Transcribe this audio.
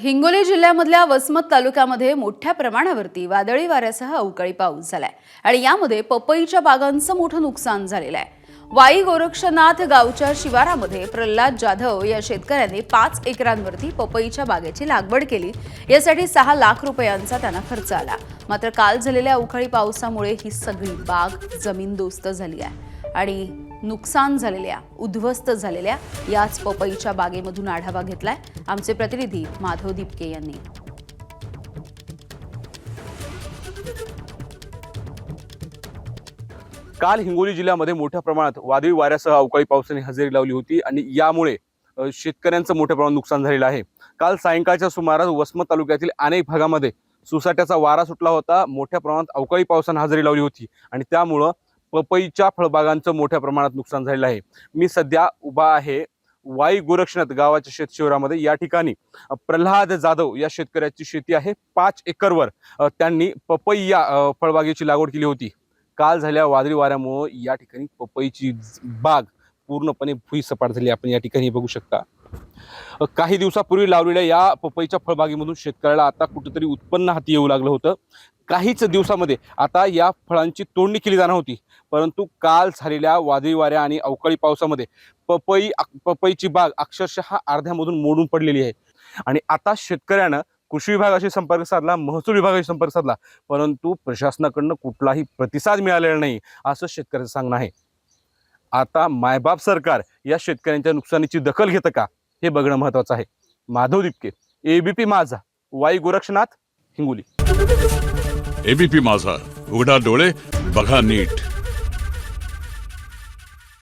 हिंगोली जिल्ह्यामधल्या वसमत तालुक्यामध्ये मोठ्या प्रमाणावरती वादळी वाऱ्यासह अवकाळी पाऊस झालाय आणि यामध्ये पपईच्या बागांचं मोठं नुकसान झालेलं आहे। वाई गोरक्षनाथ गावच्या शिवारामध्ये प्रल्हाद जाधव या शेतकऱ्यांनी 5 एकरांवरती पपईच्या बागेची लागवड केली। यासाठी 6 लाख रुपयांचा त्यांना खर्च आला। मात्र काल झालेल्या अवकाळी पावसामुळे ही सगळी बाग जमीनदोस्त झाली आहे आणि नुकसान झालेल्या उद्ध्वस्त झालेल्या याच पपईच्या बागेमधून आढावा घेतलाय आमचे प्रतिनिधी माधव दिपके यांनी। काल हिंगोली जिल्ह्यामध्ये मोठ्या प्रमाणात वादळी वाऱ्यासह अवकाळी पावसाने हजेरी लावली होती आणि यामुळे शेतकऱ्यांचं मोठ्या प्रमाणात नुकसान झालेलं आहे। काल सायंकाळच्या सुमारास वसमत तालुक्यातील अनेक भागामध्ये सुसाट्याचा वारा सुटला होता। मोठ्या प्रमाणात अवकाळी पावसाने हजेरी लावली होती आणि त्यामुळे पपईच्या फळबागांचं मोठ्या प्रमाणात नुकसान झालेलं आहे। मी सध्या उभा आहे वाई गोरक्षनाथ गावाच्या शेतशिवारामध्ये। या ठिकाणी प्रल्हाद जाधव या शेतकऱ्याची शेती आहे। 5 एकरवर त्यांनी पपई या फळबागेची लागवड केली होती। काल झालेल्या वादळी वाऱ्यामुळे या ठिकाणी पपईची बाग पूर्णपणे भुईसपाट झाली। आपण या ठिकाणी बघू शकता। काही दिवसापूर्वी लावलेल्या या पपईच्या फळबागेमधून शेतकऱ्याला आता कुठेतरी उत्पन्न हाती येऊ लागलं होतं। काहीच दिवसामध्ये आता या फळांची तोडणी केली जाणार होती, परंतु काल झालेल्या वादळी वाऱ्या आणि अवकाळी पावसामध्ये पपईची बाग अक्षरशः अर्ध्यामधून मोडून पडलेली आहे आणि आता शेतकऱ्यानं कृषी विभागाशी संपर्क साधला, महसूल विभागाशी संपर्क साधला, परंतु प्रशासनाकडून कुठलाही प्रतिसाद मिळालेला नाही असं शेतकऱ्याचं सांगणं आहे। आता मायबाप सरकार या शेतकऱ्यांच्या नुकसानीची दखल घेतं का हे बघणं महत्त्वाचं आहे। माधव दिपके, एबीपी माझा, वाई गोरक्षनाथ, हिंगोली। एबीपी माझा, उघडा डोळे बघा नीट।